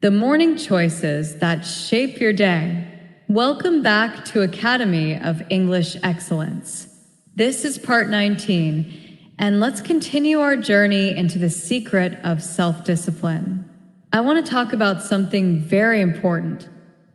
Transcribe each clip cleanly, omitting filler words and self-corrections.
the morning choices that shape your day. Welcome back to Academy of English Excellence. This is part 19, and let's continue our journey into the secret of self-discipline. I want to talk about something very important,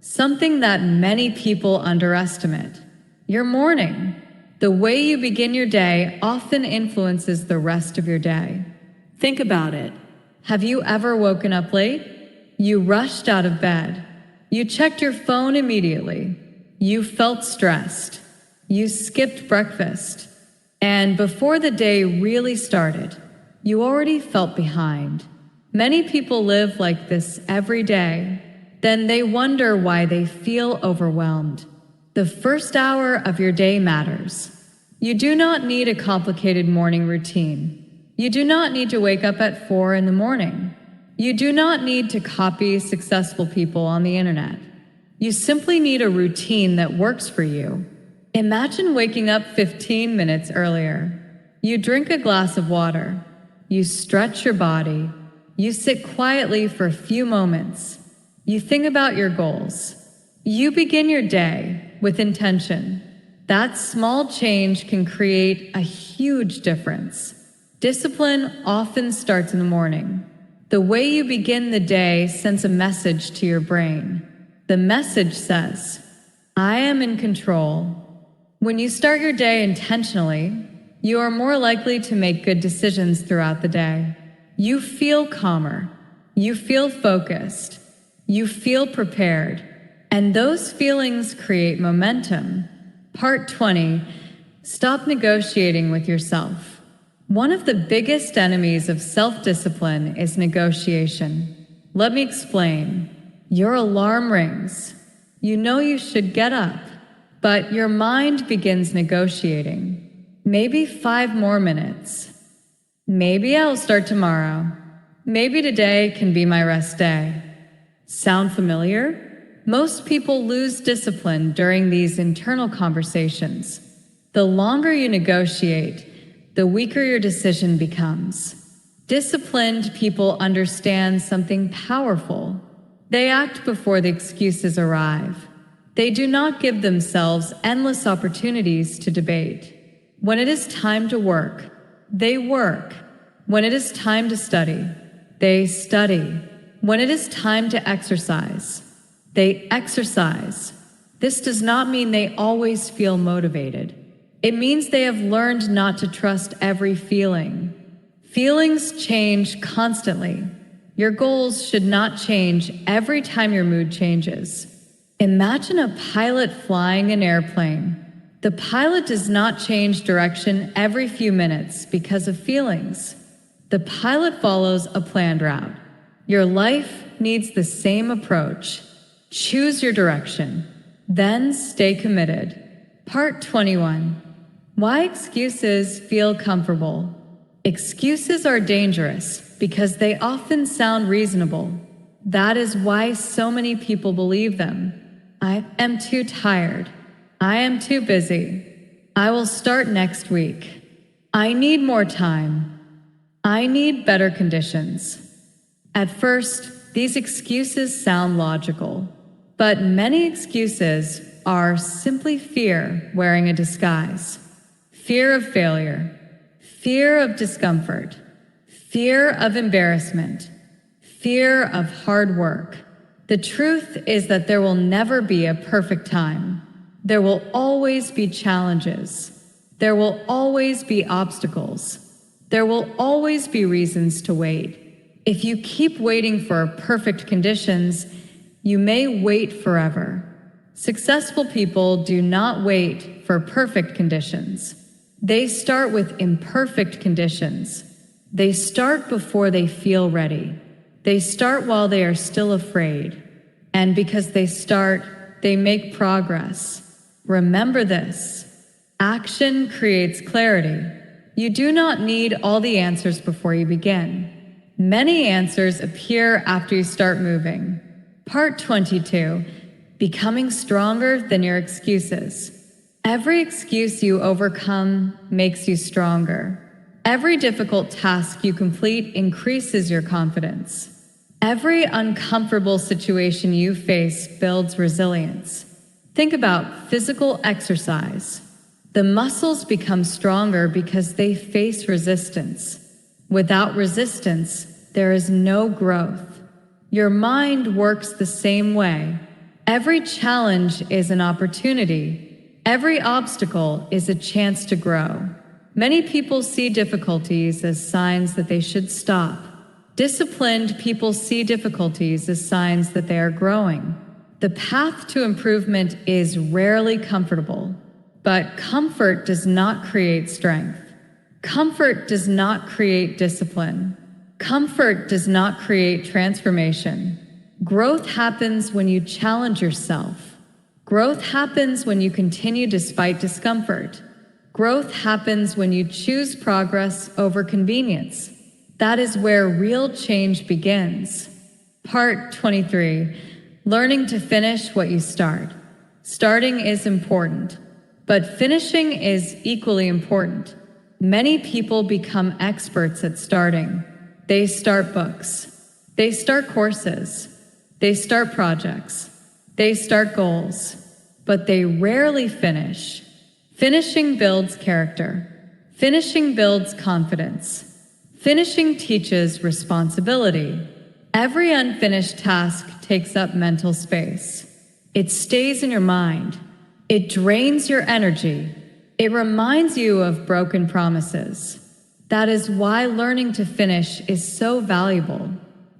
something that many people underestimate: your morning. The way you begin your day often influences the rest of your day. Think about it. Have you ever woken up late? You rushed out of bed. You checked your phone immediately. You felt stressed. You skipped breakfast. And before the day really started, you already felt behind. Many people live like this every day. Then they wonder why they feel overwhelmed. The first hour of your day matters. You do not need a complicated morning routine. You do not need to wake up at 4 in the morning. You do not need to copy successful people on the internet. You simply need a routine that works for you. Imagine waking up 15 minutes earlier. You drink a glass of water. You stretch your body. You sit quietly for a few moments. You think about your goals. You begin your day with intention. That small change can create a huge difference. Discipline often starts in the morning. The way you begin the day sends a message to your brain. The message says, "I am in control." When you start your day intentionally, you are more likely to make good decisions throughout the day. You feel calmer. You feel focused. You feel prepared. And those feelings create momentum. Part 20. Stop negotiating with yourself. One of the biggest enemies of self-discipline is negotiation. Let me explain. Your alarm rings. You know you should get up, but your mind begins negotiating. Maybe 5 more minutes. Maybe I'll start tomorrow. Maybe today can be my rest day. Sound familiar? Most people lose discipline during these internal conversations. The longer you negotiate, the weaker your decision becomes. Disciplined people understand something powerful. They act before the excuses arrive. They do not give themselves endless opportunities to debate. When it is time to work, they work. When it is time to study, they study. When it is time to exercise, they exercise. This does not mean they always feel motivated. It means they have learned not to trust every feeling. Feelings change constantly. Your goals should not change every time your mood changes. Imagine a pilot flying an airplane. The pilot does not change direction every few minutes because of feelings. The pilot follows a planned route. Your life needs the same approach. Choose your direction. Then stay committed. Part 21. Why excuses feel comfortable. Excuses are dangerous because they often sound reasonable. That is why so many people believe them. I am too tired. I am too busy. I will start next week. I need more time. I need better conditions. At first, these excuses sound logical, but many excuses are simply fear wearing a disguise. Fear of failure, fear of discomfort, fear of embarrassment, fear of hard work. The truth is that there will never be a perfect time. There will always be challenges. There will always be obstacles. There will always be reasons to wait. If you keep waiting for perfect conditions, you may wait forever. Successful people do not wait for perfect conditions. They start with imperfect conditions. They start before they feel ready. They start while they are still afraid. And because they start, they make progress. Remember this. Action creates clarity. You do not need all the answers before you begin. Many answers appear after you start moving. Part 22. Becoming stronger than your excuses. Every excuse you overcome makes you stronger. Every difficult task you complete increases your confidence. Every uncomfortable situation you face builds resilience. Think about physical exercise. The muscles become stronger because they face resistance. Without resistance, there is no growth. Your mind works the same way. Every challenge is an opportunity. Every obstacle is a chance to grow. Many people see difficulties as signs that they should stop. Disciplined people see difficulties as signs that they are growing. The path to improvement is rarely comfortable, but comfort does not create strength. Comfort does not create discipline. Comfort does not create transformation. Growth happens when you challenge yourself. Growth happens when you continue despite discomfort. Growth happens when you choose progress over convenience. That is where real change begins. Part 23. Learning to finish what you start. Starting is important, but finishing is equally important. Many people become experts at starting. They start books. They start courses. They start projects. They start goals. But they rarely finish. Finishing builds character. Finishing builds confidence. Finishing teaches responsibility. Every unfinished task takes up mental space. It stays in your mind. It drains your energy. It reminds you of broken promises. That is why learning to finish is so valuable.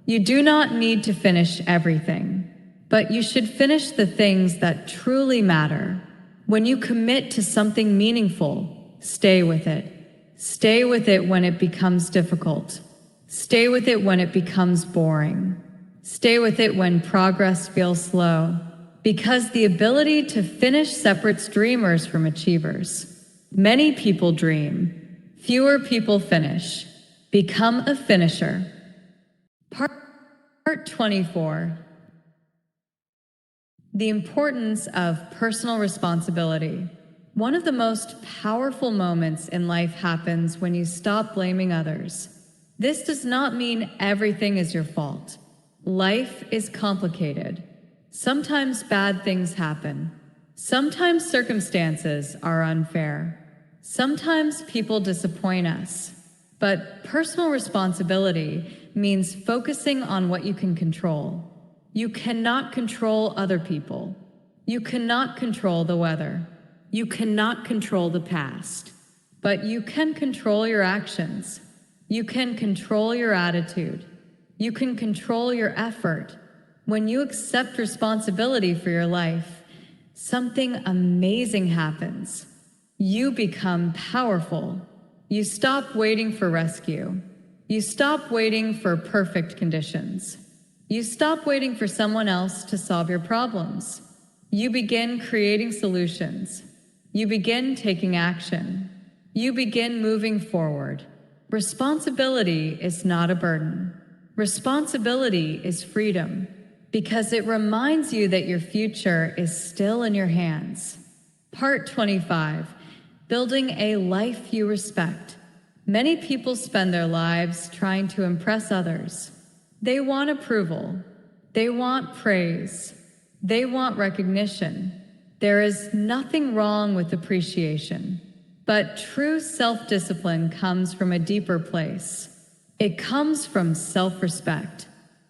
You do not need to finish everything, but you should finish the things that truly matter. When you commit to something meaningful, stay with it. Stay with it when it becomes difficult. Stay with it when it becomes boring. Stay with it when progress feels slow. Because the ability to finish separates dreamers from achievers. Many people dream. Fewer people finish. Become a finisher. Part 24. The importance of personal responsibility. One of the most powerful moments in life happens when you stop blaming others. This does not mean everything is your fault. Life is complicated. Sometimes bad things happen. Sometimes circumstances are unfair. Sometimes people disappoint us. But personal responsibility means focusing on what you can control. You cannot control other people. You cannot control the weather. You cannot control the past. But you can control your actions. You can control your attitude. You can control your effort. When you accept responsibility for your life, something amazing happens. You become powerful. You stop waiting for rescue. You stop waiting for perfect conditions. You stop waiting for someone else to solve your problems. You begin creating solutions. You begin taking action. You begin moving forward. Responsibility is not a burden. Responsibility is freedom, because it reminds you that your future is still in your hands. Part 25. Building a life you respect. Many people spend their lives trying to impress others. They want approval. They want praise. They want recognition. There is nothing wrong with appreciation. But true self-discipline comes from a deeper place. It comes from self-respect.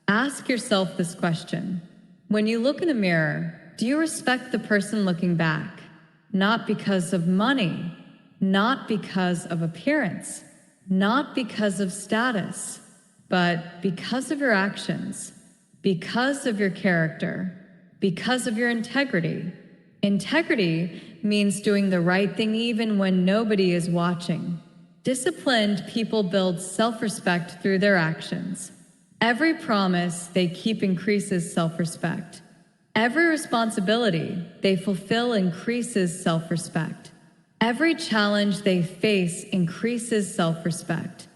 Ask yourself this question. When you look in a mirror, do you respect the person looking back? Not because of money, not because of appearance, not because of status, but because of your actions, because of your character, because of your integrity. Integrity means doing the right thing even when nobody is watching. Disciplined people build self-respect through their actions. Every promise they keep increases self-respect. Every responsibility they fulfill increases self-respect. Every challenge they face increases self-respect.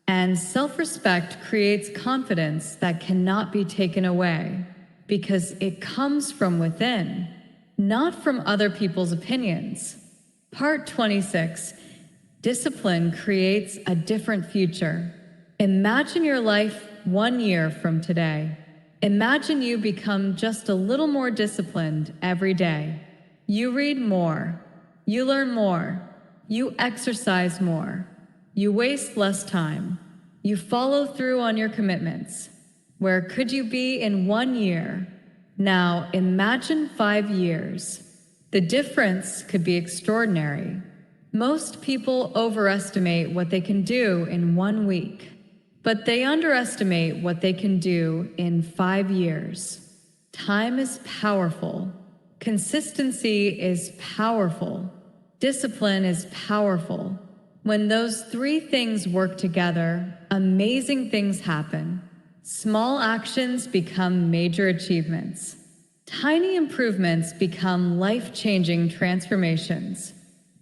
And self-respect creates confidence that cannot be taken away, because it comes from within, not from other people's opinions. Part 26. Discipline creates a different future. Imagine your life 1 year from today. Imagine you become just a little more disciplined every day. You read more. You learn more. You exercise more. You waste less time. You follow through on your commitments. Where could you be in 1 year? Now imagine 5 years. The difference could be extraordinary. Most people overestimate what they can do in 1 week, but they underestimate what they can do in 5 years. Time is powerful. Consistency is powerful. Discipline is powerful. When those 3 things work together, amazing things happen. Small actions become major achievements. Tiny improvements become life-changing transformations.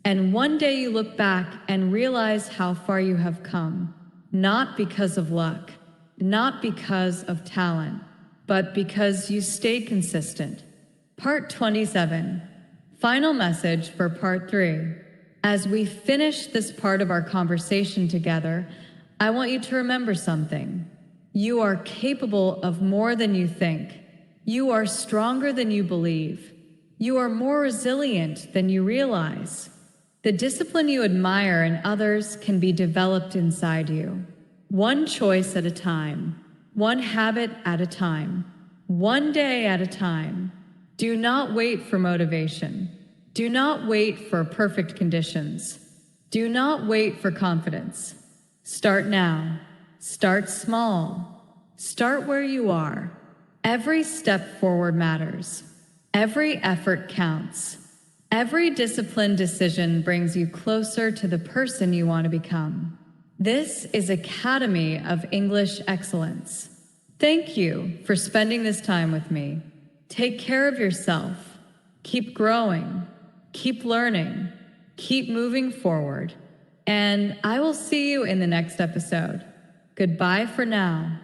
And one day you look back and realize how far you have come. Not because of luck, not because of talent, but because you stayed consistent. Part 27. Final message for Part 3. As we finish this part of our conversation together, I want you to remember something. You are capable of more than you think. You are stronger than you believe. You are more resilient than you realize. The discipline you admire in others can be developed inside you. One choice at a time. One habit at a time. One day at a time. Do not wait for motivation. Do not wait for perfect conditions. Do not wait for confidence. Start now. Start small. Start where you are. Every step forward matters. Every effort counts. Every disciplined decision brings you closer to the person you want to become. This is Academy of English Excellence. Thank you for spending this time with me. Take care of yourself. Keep growing. Keep learning. Keep moving forward. And I will see you in the next episode. Goodbye for now.